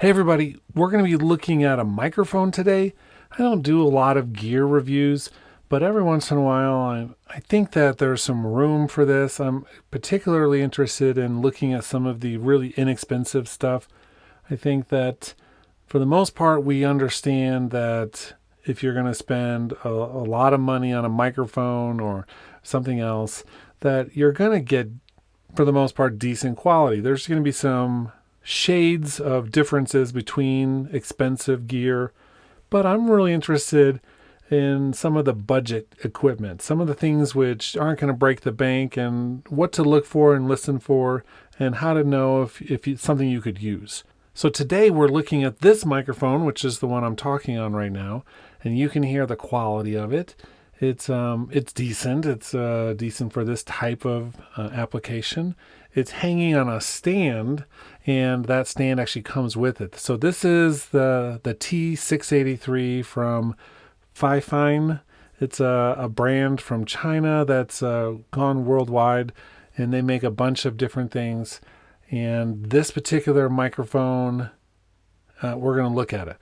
Hey everybody, we're going to be looking at a microphone today. I don't do a lot of gear reviews, but every once in a while I think that there's some room for this. I'm particularly interested in looking at some of the really inexpensive stuff. I think that for the most part we understand that if you're going to spend a lot of money on a microphone or something else, that you're going to get, for the most part, decent quality. There's going to be some shades of differences between expensive gear, but I'm really interested in some of the budget equipment, some of the things which aren't going to break the bank, and what to look for and listen for, and how to know if it's something you could use. So today we're looking at this microphone, which is the one I'm talking on right now, and you can hear the quality of it. It's decent. It's decent for this type of application. It's hanging on a stand, and that stand actually comes with it. So this is the T683 from FIFINE. It's a brand from China that's gone worldwide, and they make a bunch of different things. And this particular microphone, we're going to look at it.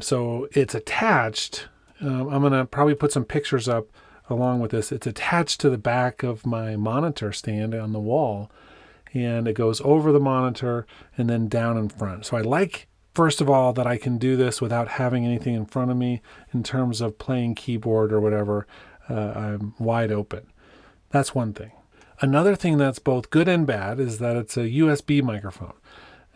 So it's attached. I'm going to probably put some pictures up along with this. It's attached to the back of my monitor stand on the wall, and it goes over the monitor and then down in front. So I like, first of all, that I can do this without having anything in front of me in terms of playing keyboard or whatever. I'm wide open. That's one thing. Another thing that's both good and bad is that it's a USB microphone.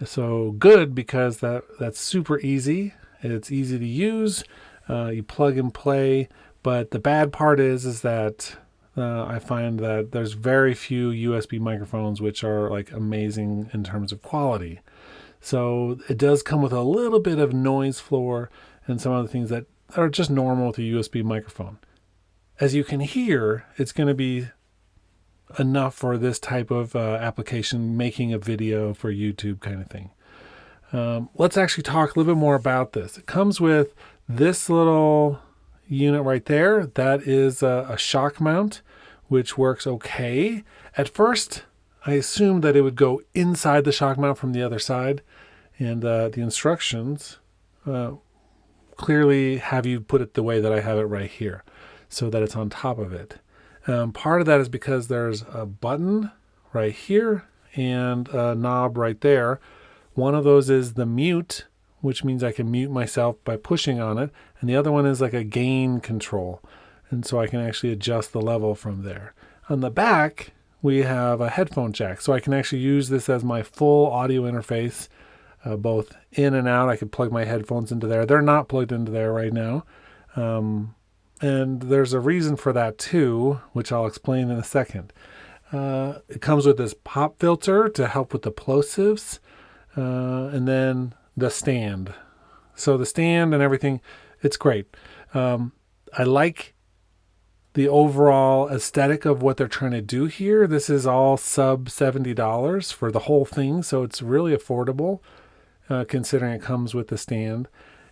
So good because that's super easy. It's easy to use. You plug and play, but the bad part is that I find that there's very few USB microphones which are like amazing in terms of quality. So it does come with a little bit of noise floor and some other things that are just normal with a USB microphone. As you can hear, it's going to be enough for this type of application, making a video for YouTube kind of thing. Let's actually talk a little bit more about this. It comes with this little unit right there. That is a shock mount, which works okay. At first, I assumed that it would go inside the shock mount from the other side, and the instructions clearly have you put it the way that I have it right here, so that it's on top of it. Part of that is because there's a button right here and a knob right there. One of those is the mute, which means I can mute myself by pushing on it. And the other one is like a gain control. And so I can actually adjust the level from there. On the back, we have a headphone jack. So I can actually use this as my full audio interface, both in and out. I could plug my headphones into there. They're not plugged into there right now. And there's a reason for that too, which I'll explain in a second. It comes with this pop filter to help with the plosives, and then the stand. So the stand and everything, it's great. I like the overall aesthetic of what they're trying to do here. This is all sub $70 for the whole thing, so it's really affordable considering it comes with the stand.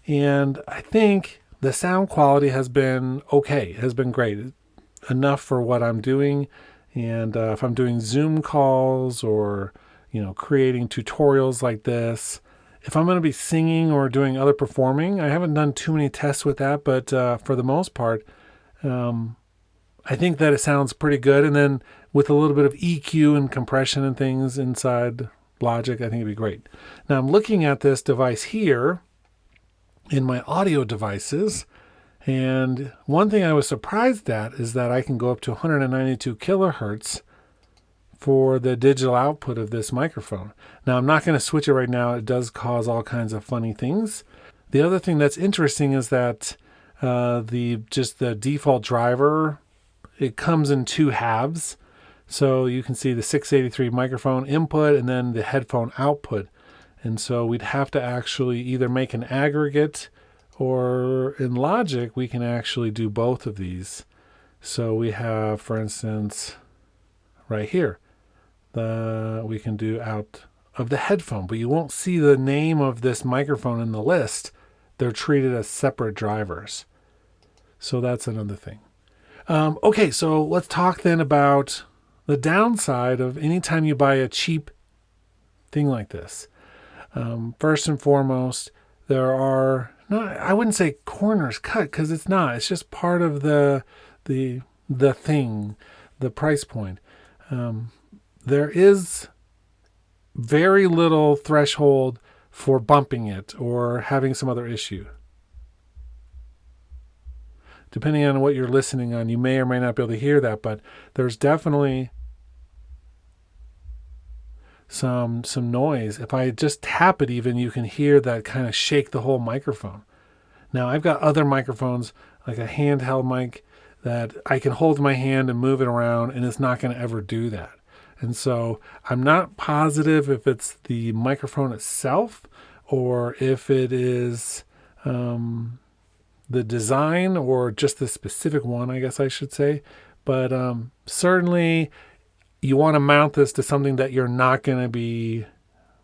And I think the sound quality has been okay. It has been great. Enough for what I'm doing. And if I'm doing Zoom calls or, creating tutorials like this, if I'm going to be singing or doing other performing, I haven't done too many tests with that, but for the most part, I think that it sounds pretty good. And then with a little bit of EQ and compression and things inside Logic, I think it'd be great. Now I'm looking at this device here in my audio devices, and one thing I was surprised at is that I can go up to 192 kilohertz for the digital output of this microphone. Now I'm not going to switch it right now. It does cause all kinds of funny things. The other thing that's interesting is that the default driver, it comes in two halves. So you can see the 683 microphone input and then the headphone output. And so we'd have to actually either make an aggregate, or in Logic, we can actually do both of these. So we have, for instance, right here, we can do out of the headphone, but you won't see the name of this microphone in the list. They're treated as separate drivers. So that's another thing. Okay, so let's talk then about the downside of anytime you buy a cheap thing like this. First and foremost, there are not, I wouldn't say corners cut because it's not. It's just part of the thing, the price point. There is very little threshold for bumping it or having some other issue. Depending on what you're listening on, you may or may not be able to hear that, but there's definitely some noise. If I just tap it even, you can hear that kind of shake the whole microphone. Now, I've got other microphones, like a handheld mic, that I can hold in my hand and move it around, and it's not going to ever do that. And so I'm not positive if it's the microphone itself or if it is the design or just the specific one, I guess I should say. But certainly you want to mount this to something that you're not going to be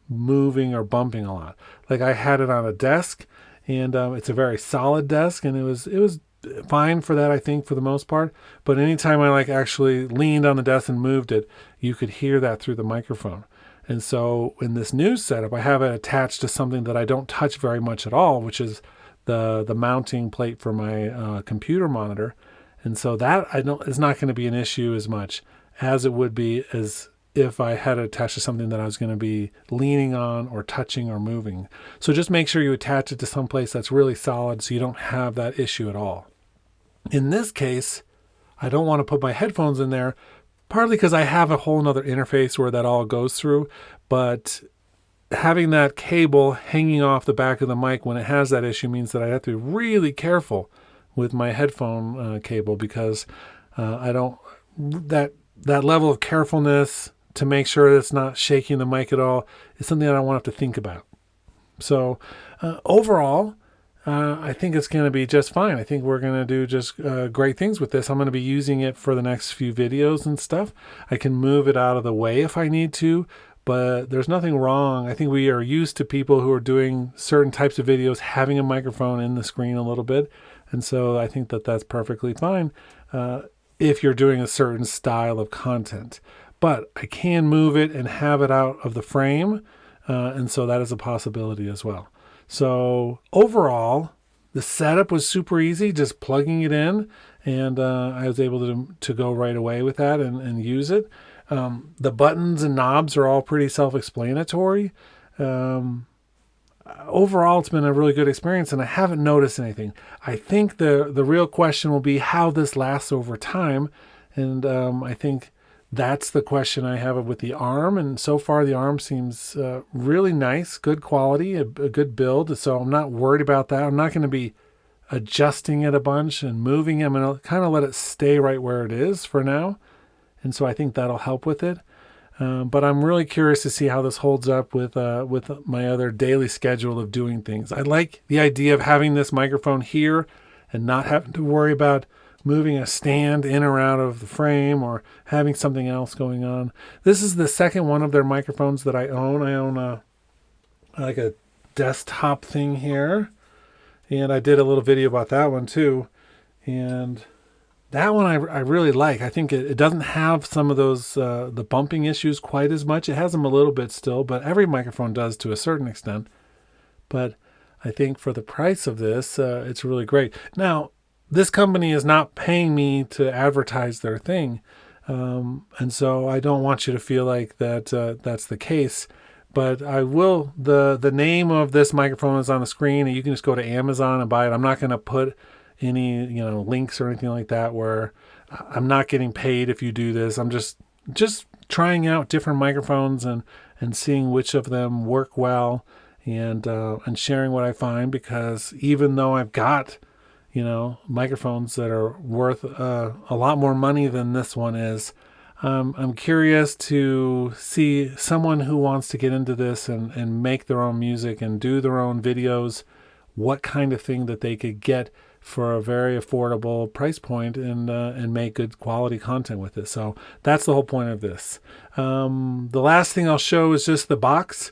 moving or bumping a lot. Like I had it on a desk, and it's a very solid desk, and it was fine for that, I think, for the most part. But anytime I like actually leaned on the desk and moved it, you could hear that through the microphone. And so in this new setup, I have it attached to something that I don't touch very much at all, which is the mounting plate for my computer monitor. And so that is not going to be an issue as much as it would be as if I had it attached to something that I was going to be leaning on or touching or moving. So just make sure you attach it to some place that's really solid so you don't have that issue at all. In this case, I don't want to put my headphones in there, partly because I have a whole nother interface where that all goes through, but having that cable hanging off the back of the mic when it has that issue means that I have to be really careful with my headphone cable, because I don't, that level of carefulness to make sure it's not shaking the mic at all is something that I won't have to think about. So overall, I think it's going to be just fine. I think we're going to do just great things with this. I'm going to be using it for the next few videos and stuff. I can move it out of the way if I need to, but there's nothing wrong. I think we are used to people who are doing certain types of videos having a microphone in the screen a little bit. And so I think that that's perfectly fine if you're doing a certain style of content. But I can move it and have it out of the frame. And so that is a possibility as well. So overall, the setup was super easy, just plugging it in. And I was able to go right away with that and use it. The buttons and knobs are all pretty self-explanatory. Overall, it's been a really good experience, and I haven't noticed anything. I think the real question will be how this lasts over time. And I think that's the question I have with the arm. And so far, the arm seems really nice, good quality, a good build. So I'm not worried about that. I'm not going to be adjusting it a bunch and moving it. I'm going to kind of let it stay right where it is for now. And so I think that'll help with it. But I'm really curious to see how this holds up with my other daily schedule of doing things. I like the idea of having this microphone here and not having to worry about moving a stand in or out of the frame or having something else going on. This is the second one of their microphones that I own. I own a desktop thing here, and I did a little video about that one too. And that one I really like. I think it doesn't have some of those the bumping issues quite as much. It has them a little bit still, but every microphone does to a certain extent. But I think for the price of this, it's really great. Now, this company is not paying me to advertise their thing. And so I don't want you to feel like that that's the case. But I will, the name of this microphone is on the screen, and you can just go to Amazon and buy it. I'm not going to put any links or anything like that where I'm not getting paid if you do this. I'm just trying out different microphones and seeing which of them work well and sharing what I find, because even though I've got microphones that are worth a lot more money than this one is, I'm curious to see someone who wants to get into this and make their own music and do their own videos, what kind of thing that they could get for a very affordable price point and make good quality content with it. So that's the whole point of this. The last thing I'll show is just the box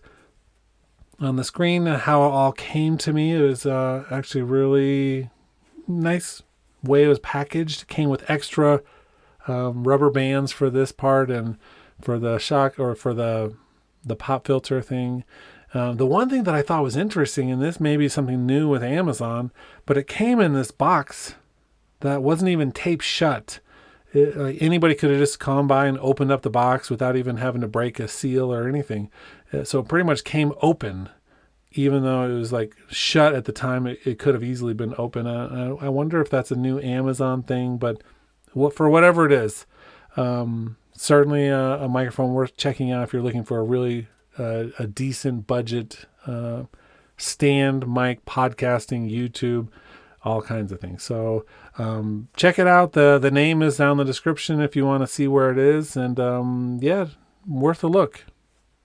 on the screen, how it all came to me. It was actually really nice way it was packaged. It came with extra rubber bands for this part and for the shock or for the pop filter thing. The one thing that I thought was interesting, and this may be something new with Amazon, but it came in this box that wasn't even taped shut. Like anybody could have just come by and opened up the box without even having to break a seal or anything. So it pretty much came open, even though it was like shut at the time. It could have easily been open. I wonder if that's a new Amazon thing, but for whatever it is, certainly a microphone worth checking out if you're looking for a really a decent budget stand mic, podcasting, YouTube, all kinds of things. So check it out. The name is down in the description if you want to see where it is. And yeah, worth a look.